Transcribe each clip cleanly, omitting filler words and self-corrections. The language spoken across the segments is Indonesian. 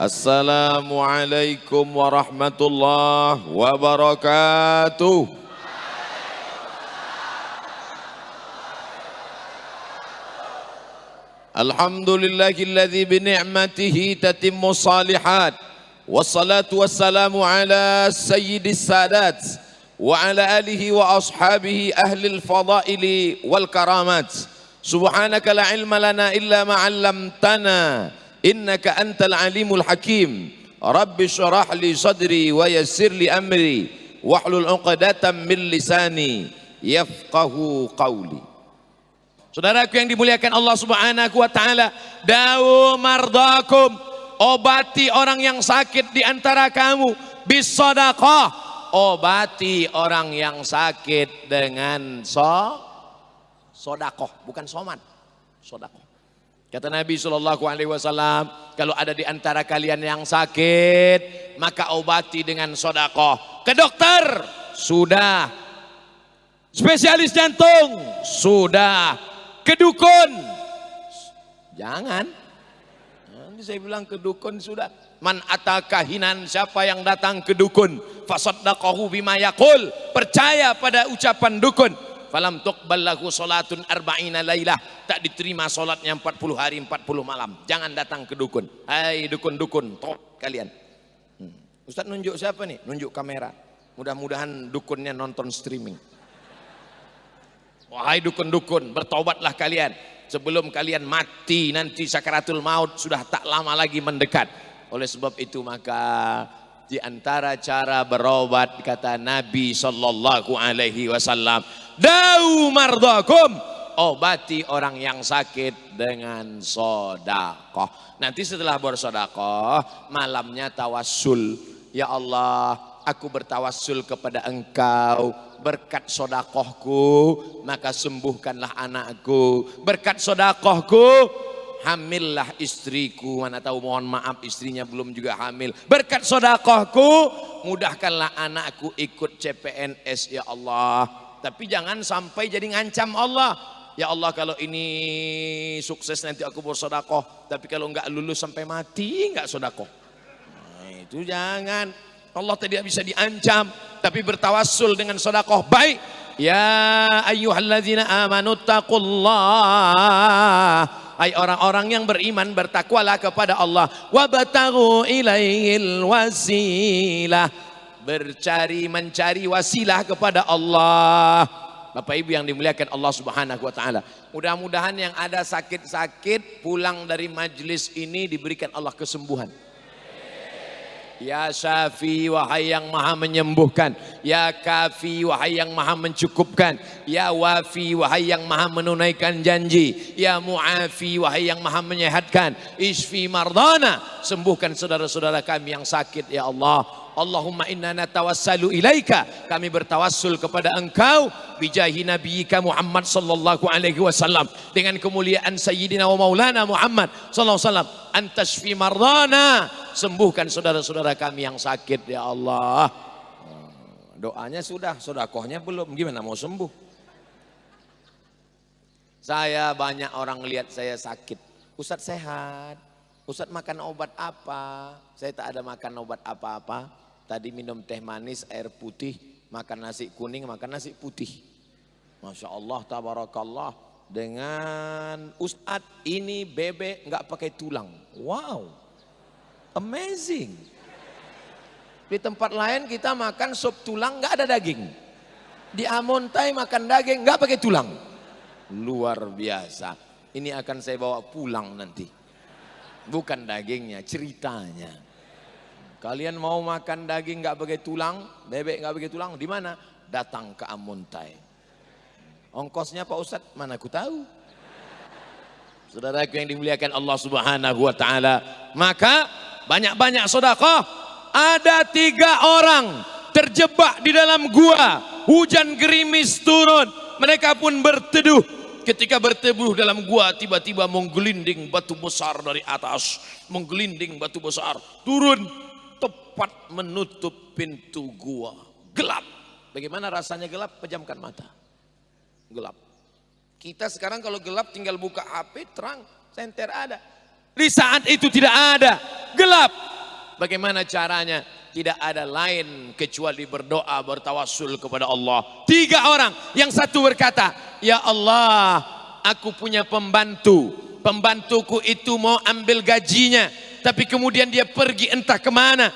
Assalamualaikum warahmatullahi wabarakatuh. Alhamdulillahilladzi bi ni'matihi tatimmu shalihat. Wassalatu wassalamu ala sayyidis sadat wa ala alihi wa ashabihi ahlil fadaili wal karamat. Subhanaka la ilma lana illa ma 'allamtana innaka antal alimul hakim. Rabbi shrah li sadri wa yassir li amri wahlul 'uqdatam min lisani yafqahu qawli. Saudaraku yang dimuliakan Allah Subhanahu wa taala, dawu mardakum, obati orang yang sakit di antara kamu bis shadaqah, obati orang yang sakit dengan sodakoh, bukan soman, sodakoh. Kata Nabi SAW, kalau ada di antara kalian yang sakit, maka obati dengan sodakoh. Ke dokter, sudah. Spesialis jantung, sudah. Ke dukun, jangan. Nanti saya bilang ke dukun sudah. Man atakahinan, siapa yang datang ke dukun, fasaddaqahu bima yaqul, percaya pada ucapan dukun. Falam tuqbal lahu salatun arba'ina lailah, tak diterima salatnya 40 hari 40 malam. Jangan datang ke dukun. Hai dukun-dukun, top kalian. Ustaz nunjuk siapa nih? Nunjuk kamera. Mudah-mudahan dukunnya nonton streaming. Wahai dukun-dukun, bertobatlah kalian sebelum kalian mati nanti sakaratul maut sudah tak lama lagi mendekat. Oleh sebab itu maka di antara cara berobat kata Nabi sallallahu alaihi wasallam, dau mardakum, obati orang yang sakit dengan sedekah. Nanti setelah bersedekah malamnya tawassul, ya Allah, aku bertawassul kepada Engkau, berkat sedekahku maka sembuhkanlah anakku, berkat sedekahku hamillah istriku. Mana tahu, mohon maaf, istrinya belum juga hamil. Berkat sedekahku mudahkanlah anakku ikut CPNS ya Allah. Tapi jangan sampai jadi ngancam Allah. Ya Allah, kalau ini sukses nanti aku bersedekah, tapi kalau enggak lulus sampai mati enggak sedekah. Nah, itu jangan. Allah tidak bisa diancam, tapi bertawassul dengan sedekah baik. Ya ayyuhalladzina amanu taqullah, hai orang-orang yang beriman, bertakwalah kepada Allah. Wabtaghu ilaihil wasilah, mencari wasilah kepada Allah. Bapak Ibu yang dimuliakan Allah Subhanahu wa taala, mudah-mudahan yang ada sakit-sakit pulang dari majelis ini diberikan Allah kesembuhan. Ya Syafi, wahai yang maha menyembuhkan. Ya Kafi, wahai yang maha mencukupkan. Ya Wafi, wahai yang maha menunaikan janji. Ya Mu'afi, wahai yang maha menyehatkan. Isfi mardana, sembuhkan saudara-saudara kami yang sakit ya Allah. Allahumma inna natawassalu ilaika, kami bertawassul kepada Engkau bijahi nabiyyika Muhammad sallallahu alaihi wasallam, dengan kemuliaan sayyidina wa maulana Muhammad sallallahu alaihi wasallam, antashfi mardana, sembuhkan saudara-saudara kami yang sakit ya Allah. Doanya sudah, sedekahnya belum, gimana mau sembuh? Saya banyak orang lihat saya sakit, Ustaz sehat, Ustaz makan obat apa? Saya tak ada makan obat apa-apa. Tadi minum teh manis, air putih, makan nasi kuning, makan nasi putih. Masya Allah, tabarakallah. Dengan Ustaz ini bebek nggak pakai tulang. Wow, amazing. Di tempat lain kita makan sup tulang nggak ada daging. Di Amontai makan daging nggak pakai tulang. Luar biasa. Ini akan saya bawa pulang nanti. Bukan dagingnya, ceritanya. Kalian mau makan daging nggak pakai tulang, bebek nggak pakai tulang, di mana? Datang ke Amontai. Ongkosnya Pak Ustadz, mana aku tahu. Saudaraku yang dimuliakan Allah Subhanahu wa taala, maka banyak-banyak sedekah. Ada 3 orang terjebak di dalam gua, hujan gerimis turun, mereka pun berteduh. Ketika berteduh dalam gua, tiba-tiba menggelinding batu besar dari atas, menggelinding batu besar turun tepat menutup pintu gua. Gelap. Bagaimana rasanya gelap? Pejamkan mata. Gelap. Kita sekarang kalau gelap tinggal buka HP, terang, senter ada. Di saat itu tidak ada, gelap. Bagaimana caranya? Tidak ada lain kecuali berdoa, bertawassul kepada Allah. 3 orang, yang satu berkata, ya Allah, aku punya pembantu. Pembantuku itu mau ambil gajinya, tapi kemudian dia pergi entah kemana.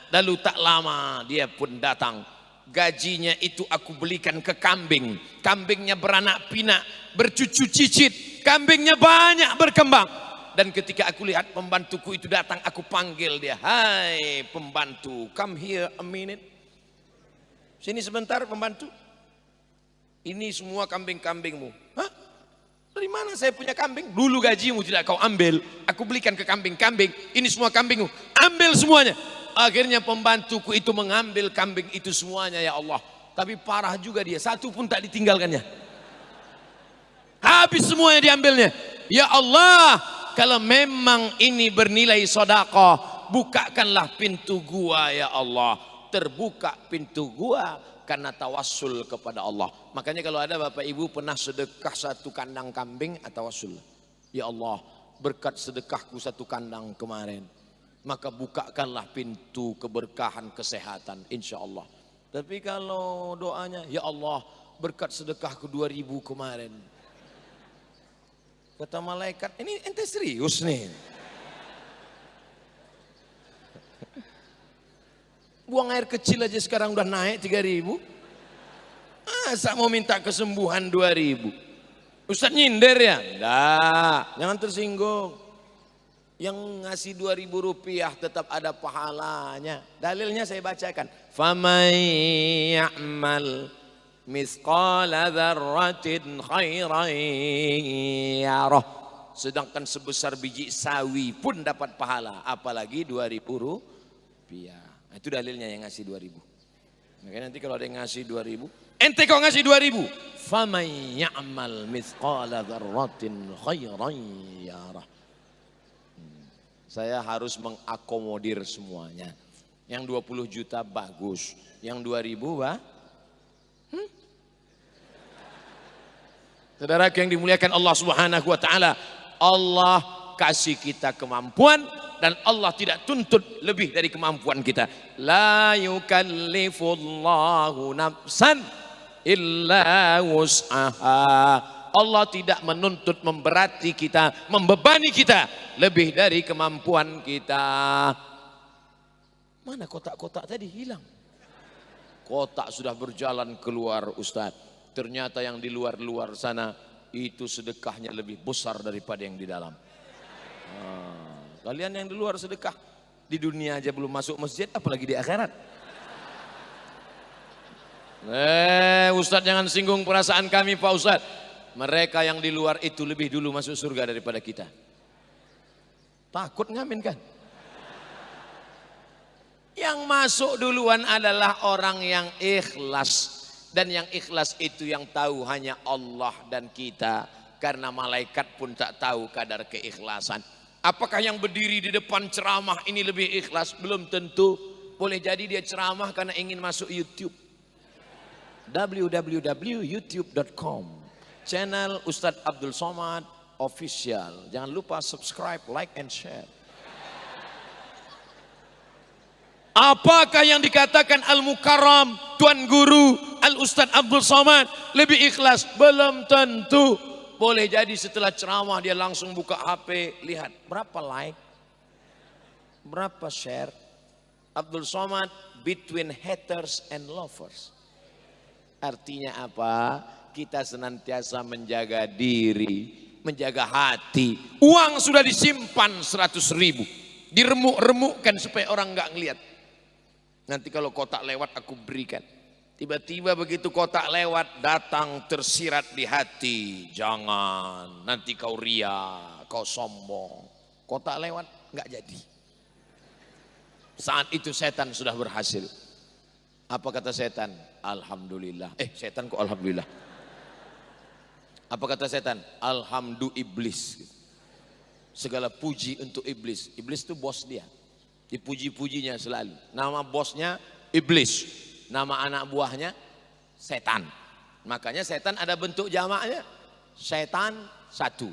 Lalu tak lama dia pun datang. Gajinya itu aku belikan ke kambing. Kambingnya beranak pinak, bercucu cicit. Kambingnya banyak berkembang. Dan ketika aku lihat pembantuku itu datang, aku panggil dia. Hai pembantu, come here a minute. Sini sebentar pembantu. Ini semua kambing-kambingmu. Hah? Dari mana saya punya kambing? Dulu gajimu tidak kau ambil. Aku belikan ke kambing-kambing. Ini semua kambingmu. Ambil semuanya. Akhirnya pembantuku itu mengambil kambing itu semuanya ya Allah. Tapi parah juga dia. Satu pun tak ditinggalkannya. Habis semuanya diambilnya. Ya Allah, kalau memang ini bernilai sedekah, bukakanlah pintu gua ya Allah. Terbuka pintu gua karena tawassul kepada Allah. Makanya kalau ada Bapak Ibu pernah sedekah 1 kandang kambing, tawassul. Ya Allah, berkat sedekahku 1 kandang kemarin, maka bukakanlah pintu keberkahan kesehatan insya Allah. Tapi kalau doanya, ya Allah, berkat sedekahku 2000 kemarin, kata malaikat, ini ente serius nih? Buang air kecil aja sekarang udah naik 3000. Masa mau minta kesembuhan 2000? Ustaz nyindir ya? Enggak, jangan tersinggung. Yang ngasih 2000 rupiah tetap ada pahalanya. Dalilnya saya bacakan. Faman ya'mal misqala dzarratin khairan yarah. Sedangkan sebesar biji sawi pun dapat pahala, apalagi 2000 rupiah. Nah, itu dalilnya yang ngasih 2000. Makanya nanti kalau ada yang ngasih 2000, ente kau ngasih 2000, faman ya'mal misqala dzarratin khairan yarah. Saya harus mengakomodir semuanya. Yang 20 juta bagus, yang 2000 Saudara yang dimuliakan Allah Subhanahu wa taala, Allah kasih kita kemampuan dan Allah tidak tuntut lebih dari kemampuan kita. La yukallifullahu nafsan illa wus'aha. Allah tidak menuntut, memberati kita, membebani kita lebih dari kemampuan kita. Mana kotak-kotak tadi hilang? Kotak sudah berjalan keluar Ustaz. Ternyata yang di luar-luar sana itu sedekahnya lebih besar daripada yang di dalam. Kalian yang di luar sedekah, di dunia aja belum masuk masjid, apalagi di akhirat. Ustaz jangan singgung perasaan kami Pak Ustaz. Mereka yang di luar itu lebih dulu masuk surga daripada kita. Takut ngamin kan? Yang masuk duluan adalah orang yang ikhlas. Dan yang ikhlas itu yang tahu hanya Allah dan kita. Karena malaikat pun tak tahu kadar keikhlasan. Apakah yang berdiri di depan ceramah ini lebih ikhlas? Belum tentu. Boleh jadi dia ceramah karena ingin masuk YouTube. www.youtube.com, channel Ustadz Abdul Somad Official. Jangan lupa subscribe, like and share. Apakah yang dikatakan Al-Mukarram, Tuan Guru, Al-Ustadz Abdul Somad lebih ikhlas? Belum tentu. Boleh jadi setelah ceramah dia langsung buka HP, lihat berapa like, berapa share. Abdul Somad between haters and lovers. Artinya apa? Kita senantiasa menjaga diri, menjaga hati. Uang sudah disimpan 100.000, diremuk-remukkan supaya orang nggak ngelihat. Nanti kalau kotak lewat aku berikan. Tiba-tiba begitu kotak lewat datang tersirat di hati. Jangan, nanti kau ria, kau sombong. Kotak lewat nggak jadi. Saat itu setan sudah berhasil. Apa kata setan? Alhamdulillah. Setan kok alhamdulillah? Apa kata setan? Alhamdulillah iblis. Segala puji untuk iblis. Iblis itu bos dia. Dipuji-pujinya selalu. Nama bosnya iblis. Nama anak buahnya setan. Makanya setan ada bentuk jamaknya. Setan 1,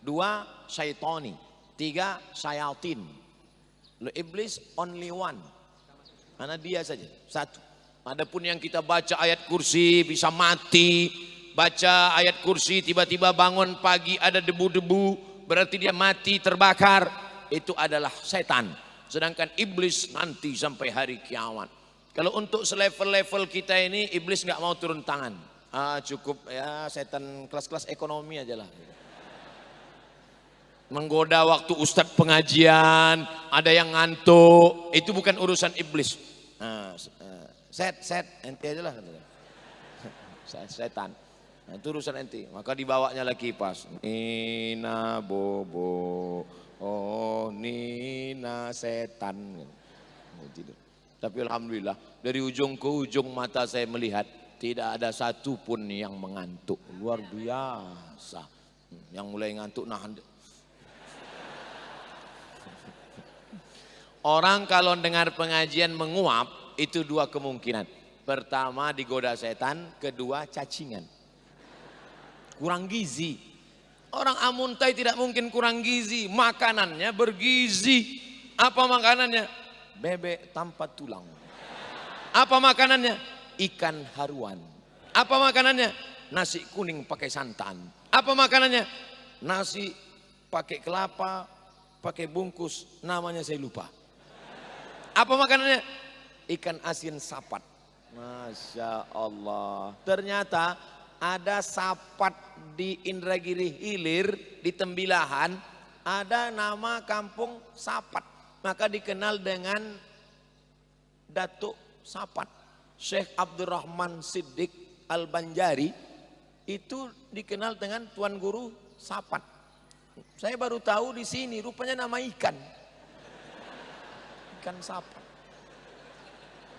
2 syaitoni, 3 syayatin. Lo iblis only one. Karena dia saja, satu. Adapun yang kita baca ayat kursi bisa mati, baca ayat kursi tiba-tiba bangun pagi ada debu-debu, berarti dia mati terbakar, itu adalah setan. Sedangkan iblis nanti sampai hari kiamat. Kalau untuk selevel-level kita ini iblis nggak mau turun tangan. Cukup ya setan kelas-kelas ekonomi aja lah. Menggoda waktu ustadz pengajian, ada yang ngantuk, itu bukan urusan iblis. Set ente aja lah. Setan. Nah, itu urusan ente. Maka dibawanya lagi kipas. Nina bobo, oh Nina setan. Tapi alhamdulillah dari ujung ke ujung mata saya melihat tidak ada satupun yang mengantuk. Luar biasa. Yang mulai ngantuk nahan. Orang kalau dengar pengajian menguap itu dua kemungkinan. Pertama digoda setan, kedua cacingan. Kurang gizi. Orang amuntai tidak mungkin kurang gizi, makanannya bergizi. Apa makanannya? Bebek tanpa tulang. Apa makanannya? Ikan haruan. Apa makanannya? Nasi kuning pakai santan. Apa makanannya? Nasi pakai kelapa, pakai bungkus, namanya saya lupa. Apa makanannya? Ikan asin sapat. Masya Allah. Ternyata ada sapat di Indragiri Hilir, di Tembilahan, ada nama kampung Sapat. Maka dikenal dengan Datuk Sapat. Syekh Abdurrahman Siddiq Al-Banjari itu dikenal dengan Tuan Guru Sapat. Saya baru tahu di sini rupanya nama ikan. Ikan sapat.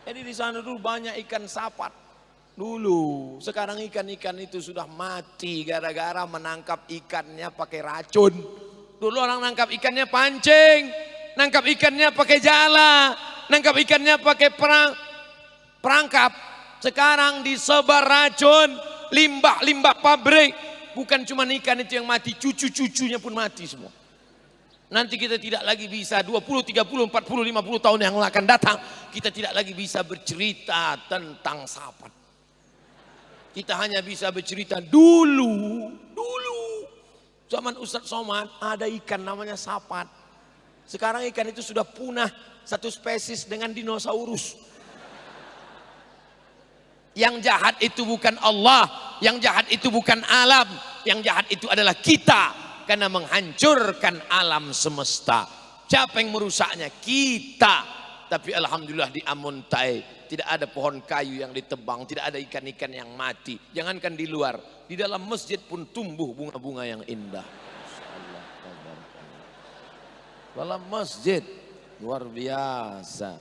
Jadi di sana dulu banyak ikan sapat. Dulu, sekarang ikan-ikan itu sudah mati gara-gara menangkap ikannya pakai racun. Dulu orang nangkap ikannya pancing, nangkap ikannya pakai jala, nangkap ikannya pakai perangkap. Sekarang disebar racun, limbah-limbah pabrik. Bukan cuma ikan itu yang mati, cucu-cucunya pun mati semua. Nanti kita tidak lagi bisa 20, 30, 40, 50 tahun yang akan datang. Kita tidak lagi bisa bercerita tentang sapat. Kita hanya bisa bercerita dulu. Zaman Ustadz Somad ada ikan namanya sapat. Sekarang ikan itu sudah punah, satu spesies dengan dinosaurus. Yang jahat itu bukan Allah, yang jahat itu bukan alam, yang jahat itu adalah kita. Karena menghancurkan alam semesta. Siapa yang merusaknya? Kita. Tapi alhamdulillah di Amuntai tidak ada pohon kayu yang ditebang, tidak ada ikan-ikan yang mati. Jangankan di luar, di dalam masjid pun tumbuh bunga-bunga yang indah. Dalam masjid luar biasa.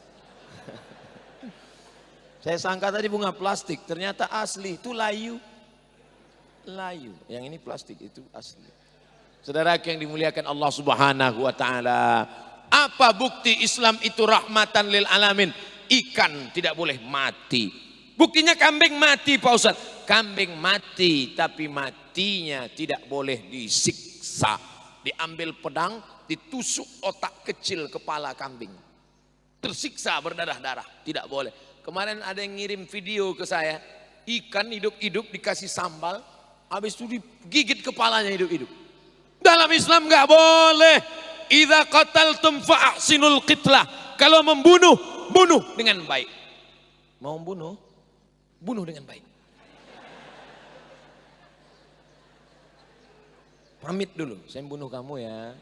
Saya sangka tadi bunga plastik, ternyata asli. Itu layu. Yang ini plastik, itu asli. Saudara yang dimuliakan Allah Subhanahu wa taala, apa bukti Islam itu rahmatan lil alamin? Ikan tidak boleh mati. Buktinya kambing mati, Pak Ustaz. Kambing mati, tapi matinya tidak boleh disiksa. Diambil pedang, ditusuk otak kecil kepala kambing. Tersiksa berdarah-darah, tidak boleh. Kemarin ada yang ngirim video ke saya, ikan hidup-hidup dikasih sambal, habis itu digigit kepalanya hidup-hidup. Dalam Islam nggak boleh. Idza qataltum fa ahsinul qitlah. Kalau membunuh, bunuh dengan baik. Mau bunuh, bunuh dengan baik. Pamit dulu, saya bunuh kamu ya.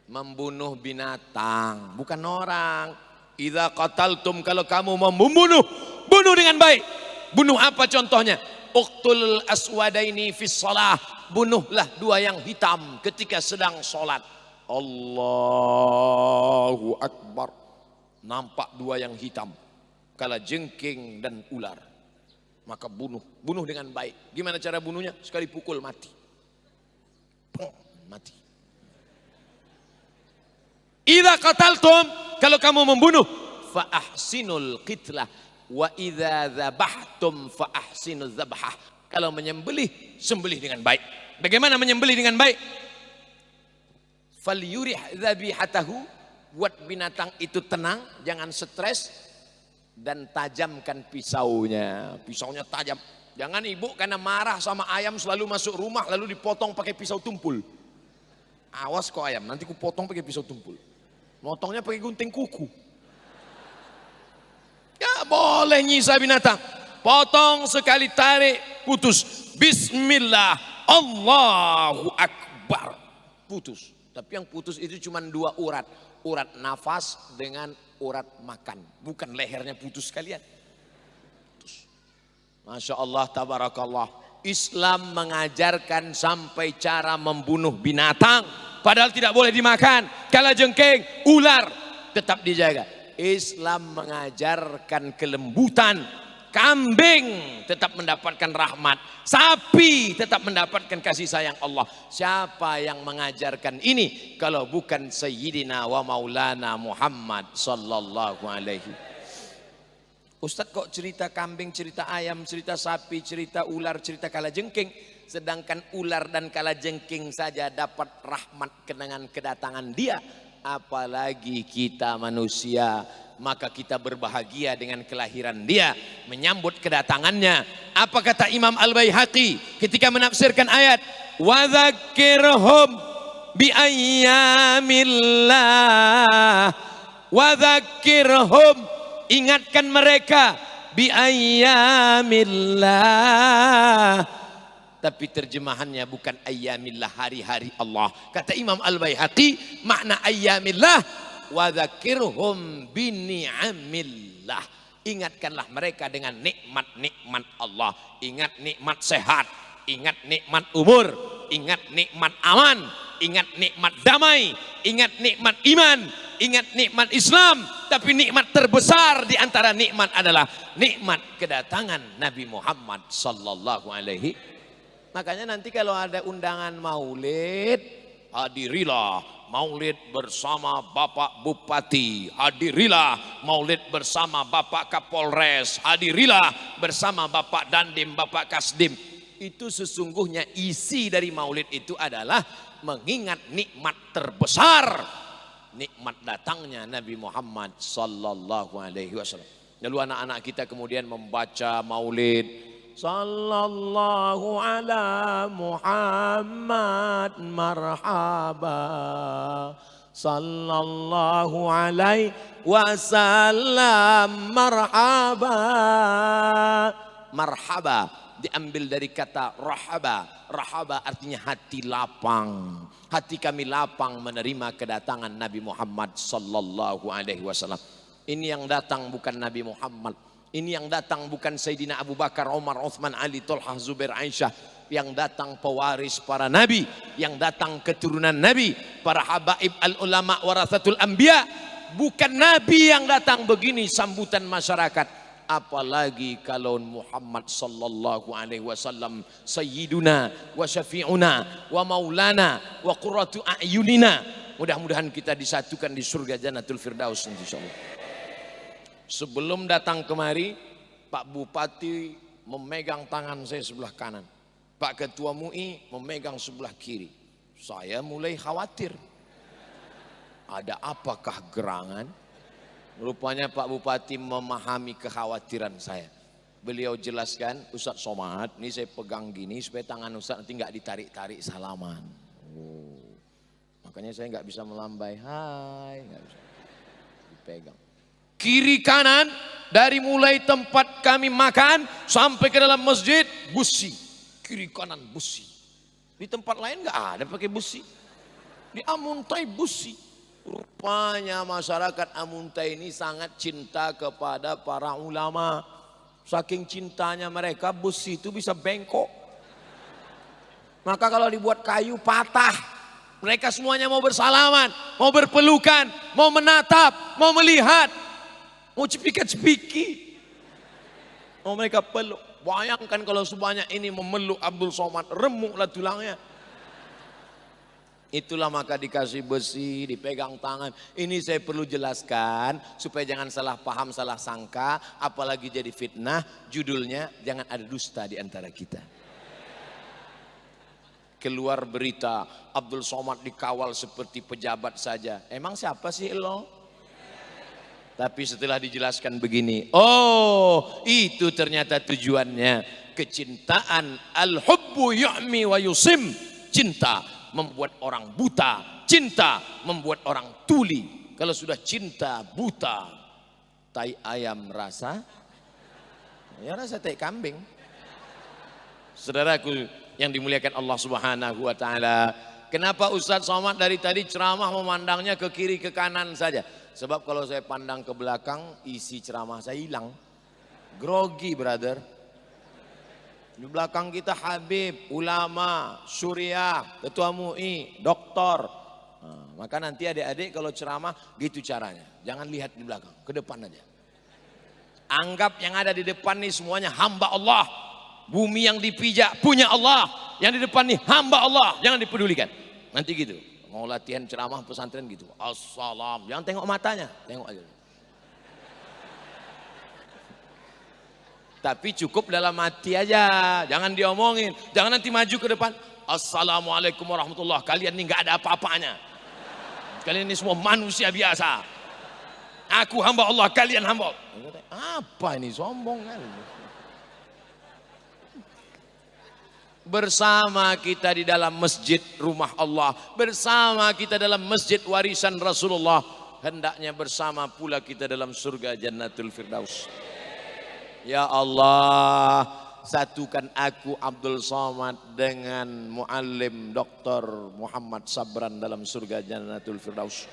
Membunuh binatang, bukan orang. Idza qataltum, kalau kamu mau membunuh, bunuh dengan baik. Bunuh apa contohnya? Uqtul aswadaini fis shalah. Bunuhlah dua yang hitam ketika sedang sholat. Allahu Akbar. Nampak dua yang hitam. Kala jengking dan ular. Maka bunuh. Bunuh dengan baik. Gimana cara bunuhnya? Sekali pukul mati. Mati. Idza qataltum, kalau kamu membunuh, fa ahsinul qitlah. Wa idza dzabhtum fa ahsinuz dzabhah. Kalau menyembelih, sembelih dengan baik. Bagaimana menyembelih dengan baik? Falyurih dzabihatahu buat binatang itu tenang, jangan stres, dan tajamkan pisaunya. Pisaunya tajam. Jangan ibu karena marah sama ayam selalu masuk rumah lalu dipotong pakai pisau tumpul. Awas kok ayam, nanti ku potong pakai pisau tumpul. Motongnya pakai gunting kuku. Ya boleh nyisa binatang. Potong sekali tarik, putus. Bismillah, Allahu Akbar. Putus. Tapi yang putus itu cuma 2 urat. Urat nafas dengan urat makan. Bukan lehernya putus kalian. Putus. Masya Allah, tabarakallah. Islam mengajarkan sampai cara membunuh binatang. Padahal tidak boleh dimakan. Kalajengking, ular tetap dijaga. Islam mengajarkan kelembutan. Kambing tetap mendapatkan rahmat. Sapi tetap mendapatkan kasih sayang Allah. Siapa yang mengajarkan ini kalau bukan Sayyidina wa Maulana Muhammad sallallahu alaihi. Ustadz kok cerita kambing, cerita ayam, cerita sapi, cerita ular, cerita kalajengking. Sedangkan ular dan kalajengking saja dapat rahmat dengan kedatangan dia. Apalagi kita manusia. Maka kita berbahagia dengan kelahiran dia, menyambut kedatangannya. Apa kata Imam Al-Baihaqi ketika menafsirkan ayat wa dzakirhum bi ayyamillah, wa dzakirhum, ingatkan mereka, bi ayyamillah. Tapi terjemahannya bukan ayyamillah, hari-hari Allah. Kata Imam Al-Baihaqi, makna ayyamillah wa dzakirhum bi ni'amillah. Ingatkanlah mereka dengan nikmat-nikmat Allah. Ingat nikmat sehat, ingat nikmat umur, ingat nikmat aman, ingat nikmat damai, ingat nikmat iman, ingat nikmat Islam. Tapi nikmat terbesar di antara nikmat adalah nikmat kedatangan Nabi Muhammad sallallahu alaihi. Makanya nanti kalau ada undangan maulid, hadirilah maulid bersama Bapak Bupati, hadirilah maulid bersama Bapak Kapolres, hadirilah bersama Bapak Dandim, Bapak Kasdim. Itu sesungguhnya isi dari maulid itu adalah mengingat nikmat terbesar, nikmat datangnya Nabi Muhammad sallallahu alaihi wasallam. Lalu anak-anak kita kemudian membaca maulid, sallallahu ala Muhammad marhaba, sallallahu alaihi wasallam marhaba. Marhaba diambil dari kata rahaba. Rahaba artinya hati lapang. Hati kami lapang menerima kedatangan Nabi Muhammad sallallahu alaihi wasallam. Ini yang datang bukan Nabi Muhammad. Ini yang datang bukan Sayyidina Abu Bakar, Umar, Uthman, Ali, Tolhah, Zubair, Aisyah. Yang datang pewaris para nabi, yang datang keturunan nabi, para habaib al-ulama warathatul anbiya. Bukan nabi yang datang begini sambutan masyarakat. Apalagi kalau Muhammad sallallahu alaihi wasallam sayyiduna wa syafi'una wa maulana wa qurratu a'yunina. Mudah-mudahan kita disatukan di surga Jannatul Firdaus insyaallah. Sebelum datang kemari, Pak Bupati memegang tangan saya sebelah kanan. Pak Ketua MUI memegang sebelah kiri. Saya mulai khawatir. Ada apakah gerangan? Rupanya Pak Bupati memahami kekhawatiran saya. Beliau jelaskan, Ustadz Somad, ini saya pegang gini supaya tangan Ustadz nanti nggak ditarik-tarik salaman. Oh. Makanya saya nggak bisa melambai, hai, nggak bisa dipegang. Kiri kanan dari mulai tempat kami makan sampai ke dalam masjid busi, kiri kanan busi. Di tempat lain nggak ada pakai busi, di Amuntai busi. Rupanya masyarakat Amuntai ini sangat cinta kepada para ulama. Saking cintanya mereka busi itu bisa bengkok. Maka kalau dibuat kayu patah. Mereka semuanya mau bersalaman, mau berpelukan, mau menatap, mau melihat. Mau cepika-cepiki. Mau mereka peluk. Bayangkan kalau sebanyak ini memeluk Abdul Somad, remuklah tulangnya. Itulah maka dikasih besi, dipegang tangan. Ini saya perlu jelaskan supaya jangan salah paham, salah sangka, apalagi jadi fitnah. Judulnya jangan ada dusta di antara kita. keluar berita Abdul Somad dikawal seperti pejabat saja. Emang siapa sih lo? Tapi setelah dijelaskan begini, oh itu ternyata tujuannya. Kecintaan, al-hubbu yu'mi wa yusim. Cinta membuat orang buta, cinta membuat orang tuli. Kalau sudah cinta buta, tai ayam rasa, ya rasa tai kambing. Saudaraku yang dimuliakan Allah Subhanahu wa taala, kenapa Ustadz Somad dari tadi ceramah memandangnya ke kiri ke kanan saja? Sebab kalau saya pandang ke belakang, isi ceramah saya hilang. Grogi, brother. Di belakang kita Habib, ulama, syuriah, ketua MUI, doktor. Nah, maka nanti adik-adik kalau ceramah gitu caranya. Jangan lihat di belakang, ke depan aja. Anggap yang ada di depan nih semuanya hamba Allah. Bumi yang dipijak punya Allah. Yang di depan nih hamba Allah. Jangan dipedulikan. Nanti gitu. Mau latihan ceramah pesantren gitu. Assalam. Jangan tengok matanya. Tengok aja. Tapi cukup dalam hati aja. Jangan diomongin. Jangan nanti maju ke depan. Assalamualaikum warahmatullahi. Kalian ini nggak ada apa-apanya. Kalian ini semua manusia biasa. Aku hamba Allah, kalian hamba Allah. Apa ini, sombong kan? Bersama kita di dalam masjid rumah Allah, bersama kita dalam masjid warisan Rasulullah, hendaknya bersama pula kita dalam surga Jannatul Firdaus. Ya Allah, satukan aku Abdul Somad dengan muallim Dr. Muhammad Sabran dalam surga Jannatul Firdaus.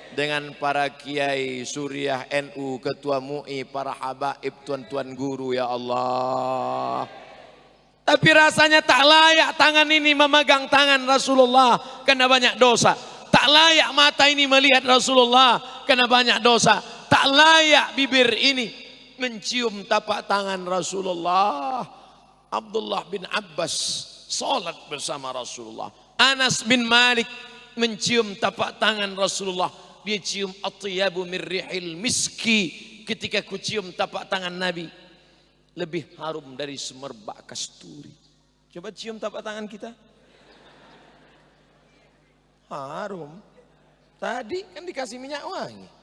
Dengan para kiai Suriah NU, ketua MUI, para habaib, tuan-tuan guru, ya Allah. Tapi rasanya tak layak tangan ini memegang tangan Rasulullah karena banyak dosa. Tak layak mata ini melihat Rasulullah karena banyak dosa. Tak layak bibir ini mencium tapak tangan Rasulullah. Abdullah bin Abbas salat bersama Rasulullah. Anas bin Malik mencium tapak tangan Rasulullah. Dia cium atyabu min rihil miski. Ketika ku cium tapak tangan Nabi, lebih harum dari semerbak kasturi. Coba cium tapak tangan kita. Harum. Tadi kan dikasih minyak wangi.